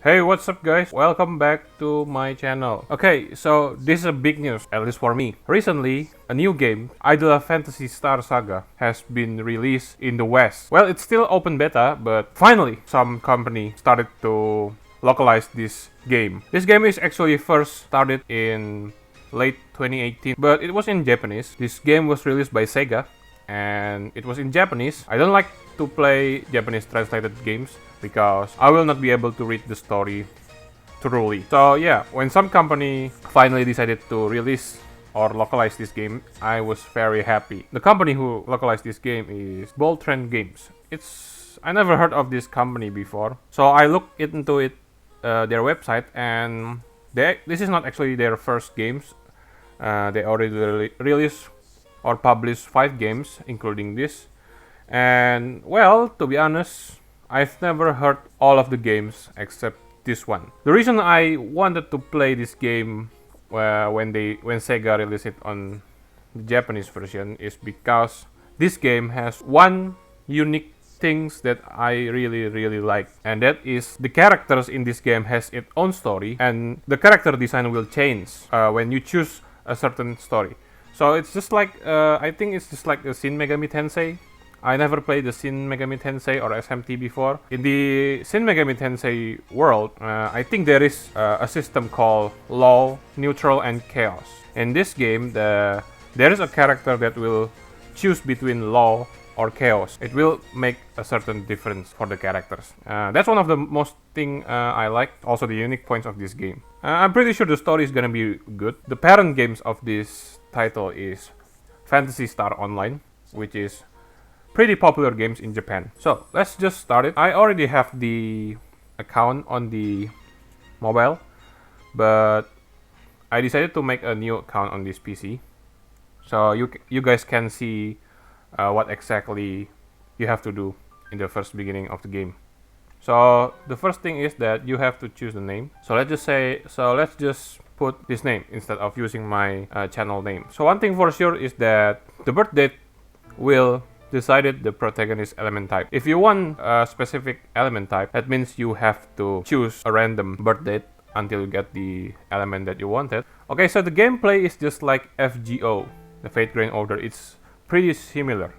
Hey, what's up guys? Welcome back to my channel. Okay, so this is a big news, at least for me. Recently, a new game, Idola Phantasy Star Saga, has been released in the West. Well, it's still open beta, but finally some company started to localize this game. This game is actually first started in late 2018, but it was in Japanese. This game was released by Sega, and it was in Japanese. I don't like to play Japanese translated games because I will not be able to read the story thoroughly. So yeah, when some company finally decided to release or localize this game, I was very happy. The company who localized this game is Bold Trend Games. I never heard of this company before, so I looked into it, their website, and this is not actually their first games. They already released or published 5 games, including this. And well, to be honest, I've never heard all of the games except this one. The reason I wanted to play this game when Sega released it on the Japanese version is because this game has one unique things that I really like, and that is the characters in this game has its own story, and the character design will change when you choose a certain story. So it's just like I think it's just like a Shin Megami Tensei. I never played the Shin Megami Tensei or SMT before. In the Shin Megami Tensei world, I think there is a system called Law, Neutral, and Chaos. In this game, there is a character that will choose between Law or Chaos. It will make a certain difference for the characters. That's one of the most thing I like. Also the unique points of this game. I'm pretty sure the story is gonna be good. The parent games of this title is Phantasy Star Online, which is pretty popular games in Japan. So let's just start it. I already have the account on the mobile, but I decided to make a new account on this PC, so you guys can see what exactly you have to do in the first beginning of the game. So the first thing is that you have to choose the name. So let's just put this name instead of using my channel name. So one thing for sure is that the birth date will decided the protagonist element type. If you want a specific element type, that means you have to choose a random birth date until you get the element that you wanted. Okay, so the gameplay is just like FGO, the Fate Grand Order. It's pretty similar.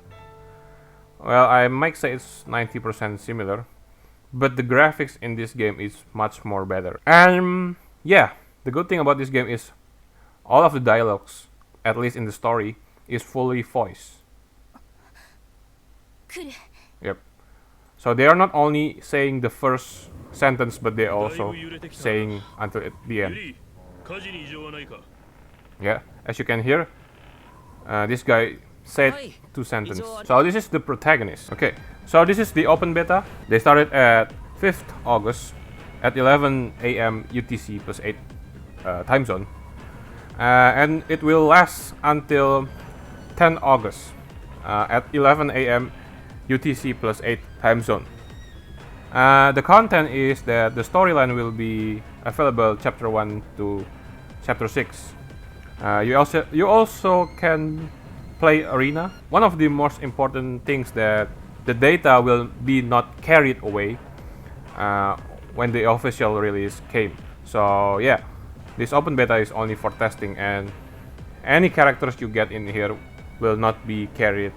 Well, I might say it's 90% similar, but the graphics in this game is much more better. And yeah, the good thing about this game is all of the dialogues, at least in the story, is fully voiced. Yep. So they are not only saying the first sentence, but they're also saying until the end. Yeah, as you can hear, this guy said 2 sentences. So this is the protagonist. Okay, so this is the open beta. They started at 5th August at 11 AM UTC plus 8 time zone. And it will last until 10 August at 11 AM UTC plus 8 time zone. The content is that the storyline will be available chapter 1 to chapter 6. You also can play arena. One of the most important things that the data will be not carried away when the official release came. So yeah, this open beta is only for testing, and any characters you get in here will not be carried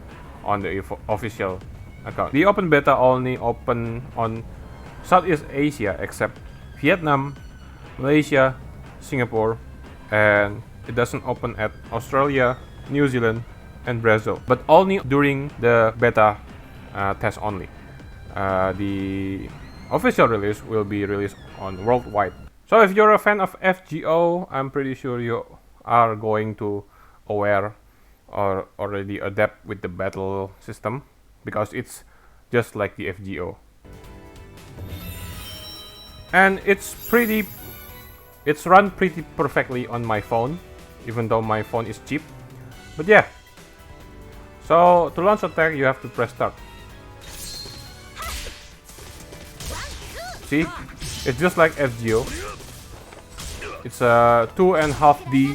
on the official account. The open beta only open on Southeast Asia except Vietnam, Malaysia, Singapore, and it doesn't open at Australia, New Zealand, and Brazil, but only during the beta test only. The official release will be released on worldwide. So if you're a fan of FGO, I'm pretty sure you are going to aware or already adapt with the battle system, because it's just like the FGO. And it's run pretty perfectly on my phone, even though my phone is cheap. But yeah. So to launch attack, you have to press start. See? It's just like FGO. It's a 2.5D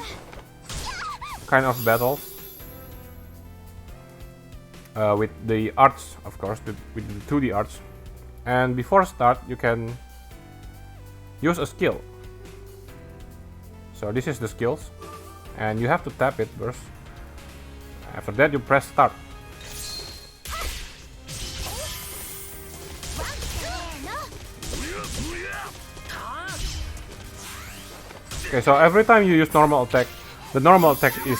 kind of battle. With the arts, of course, with the 2D arts. And before start, you can use a skill. So this is the skills, and you have to tap it first. After that, you press start. Okay, so every time you use normal attack, the normal attack is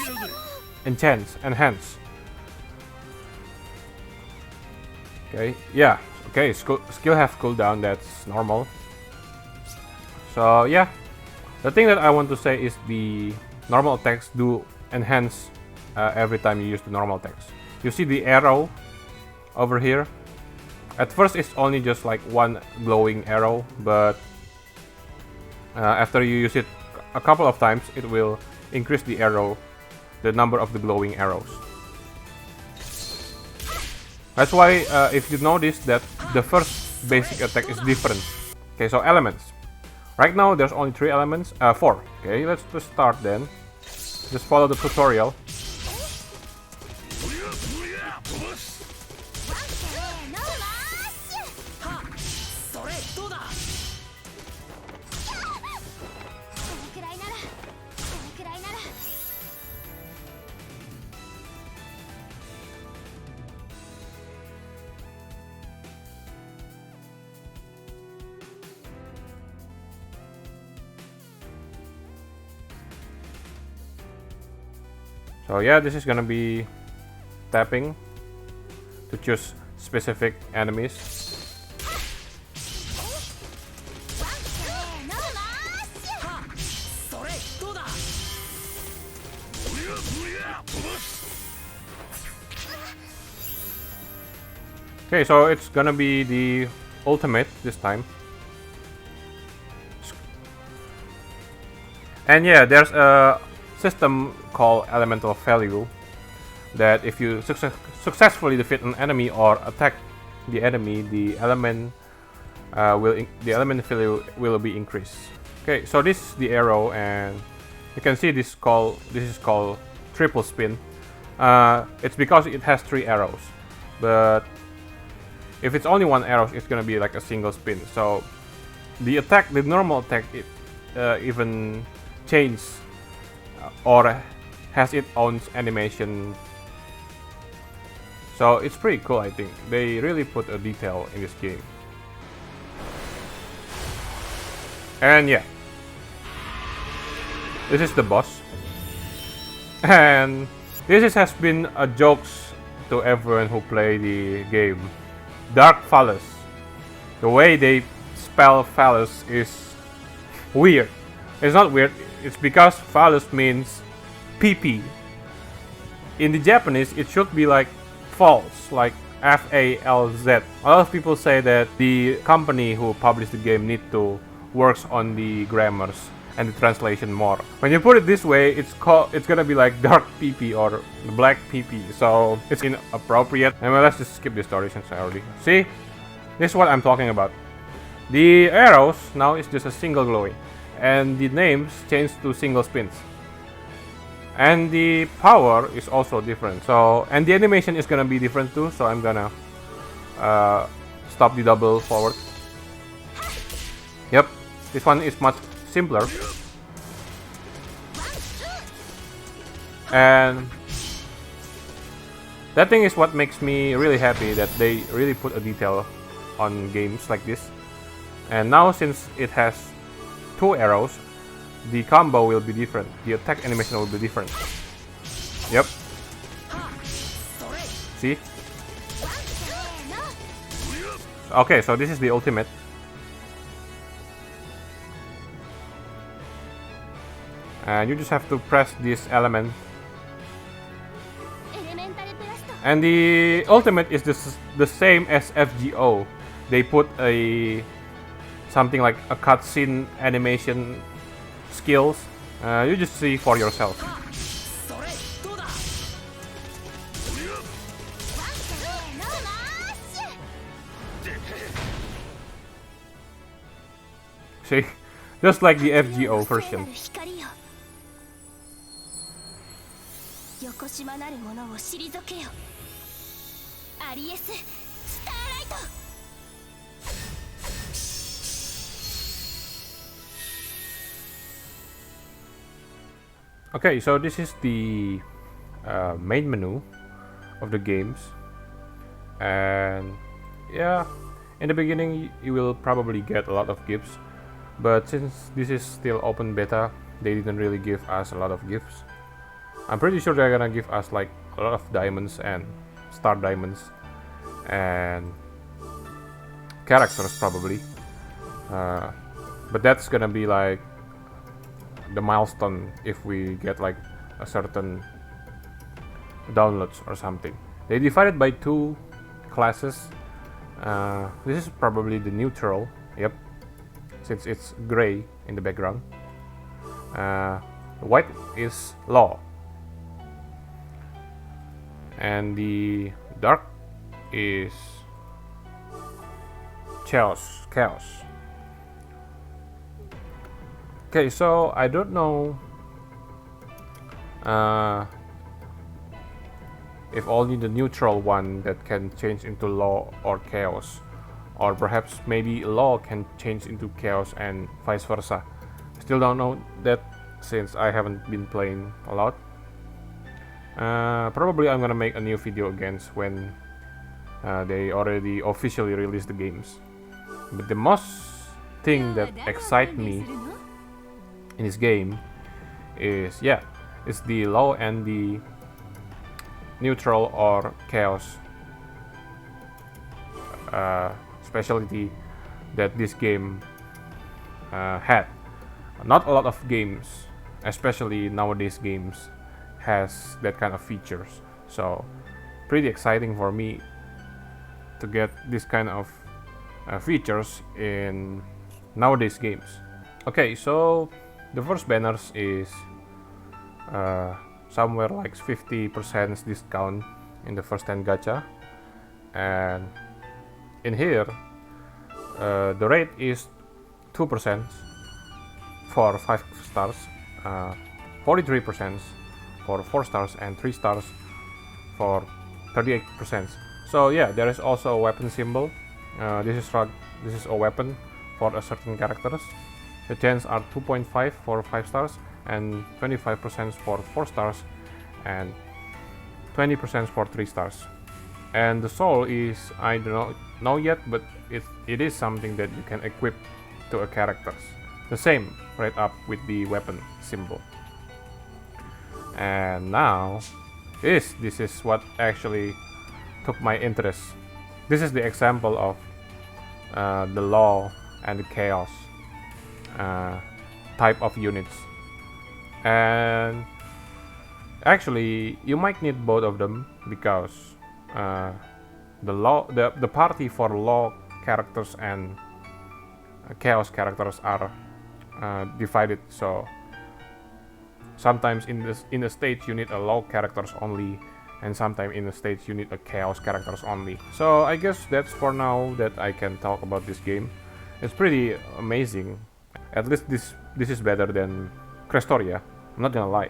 enhance. Okay, yeah, okay, skill have cooldown, that's normal. So yeah, the thing that I want to say is the normal attacks do enhance every time you use the normal attacks. You see the arrow over here? At first it's only just like one glowing arrow, but after you use it a couple of times, it will increase the number of the glowing arrows. That's why if you notice that the first basic attack is different. Okay, so elements. Right now there's only 3 elements, 4. Okay, let's just start then. Just follow the tutorial. So yeah, this is gonna be tapping to choose specific enemies. Okay, so it's gonna be the ultimate this time. And yeah, there's a system called elemental value that if you successfully defeat an enemy or attack the enemy, the element value will be increased. Okay, so this is the arrow, and you can see this is called triple spin. It's because it has 3 arrows, but if it's only 1 arrow, it's gonna be like a single spin. So the normal attack, it even changes or has its own animation. So it's pretty cool, I think. They really put a detail in this game. And yeah, this is the boss. And this has been a joke to everyone who play the game. Dark Phallus. The way they spell phallus is weird. It's not weird, it's because phallus means pee-pee. In the Japanese, it should be like false, like F-A-L-Z. A lot of people say that the company who published the game need to work on the grammars and the translation more. When you put it this way, it's gonna be like dark pee-pee or black pee-pee, so it's inappropriate. Anyway, let's just skip this story since I already see. This is what I'm talking about. The arrows now is just a single glowing, and the names change to single spins. And the power is also different. So, and the animation is gonna be different too. So I'm gonna stop the double forward. Yep, this one is much simpler. And that thing is what makes me really happy, that they really put a detail on games like this. And now since it has 2 arrows, the combo will be different. The attack animation will be different. Yep. See? Okay, so this is the ultimate. And you just have to press this element. And the ultimate is the same as FGO. They put something like a cutscene animation skills. You just see for yourself. See? Just like the FGO version. Okay, so this is the main menu of the games, and yeah, in the beginning you will probably get a lot of gifts, but since this is still open beta, they didn't really give us a lot of gifts. I'm pretty sure they're gonna give us like a lot of diamonds and star diamonds and characters probably, but that's gonna be like the milestone if we get like a certain downloads or something. They divided by 2 classes. This is probably the neutral, yep, since it's gray in the background. White is law, and the dark is chaos. Okay, so I don't know if only the neutral one that can change into law or chaos, or perhaps maybe law can change into chaos and vice versa. Still don't know that since I haven't been playing a lot. Probably I'm gonna make a new video again when they already officially released the games. But the most thing that excites me in this game is it's the law and the neutral or chaos specialty that this game had. Not a lot of games, especially nowadays games, has that kind of features, so pretty exciting for me to get this kind of features in nowadays games. Okay, so the first banners is somewhere like 50% discount in the first 10 gacha, and in here the rate is 2% for 5 stars, 43% for 4 stars, and 3 stars for 38%. So yeah, there is also a weapon symbol. This is a weapon for a certain characters. The chance are 2.5 for 5 stars, and 25% for 4 stars, and 20% for 3 stars. And the soul is, I don't know yet, but it is something that you can equip to a characters. The same right up with the weapon symbol. And now this is what actually took my interest. This is the example of the law and the chaos type of units, and actually you might need both of them because the party for law characters and chaos characters are divided. So sometimes in the stage you need a law characters only, and sometimes in the stage you need a chaos characters only. So I guess that's for now that I can talk about this game. It's pretty amazing. At least this is better than Crestoria, I'm not gonna lie.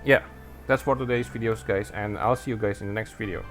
Yeah, that's for today's videos guys, and I'll see you guys in the next video.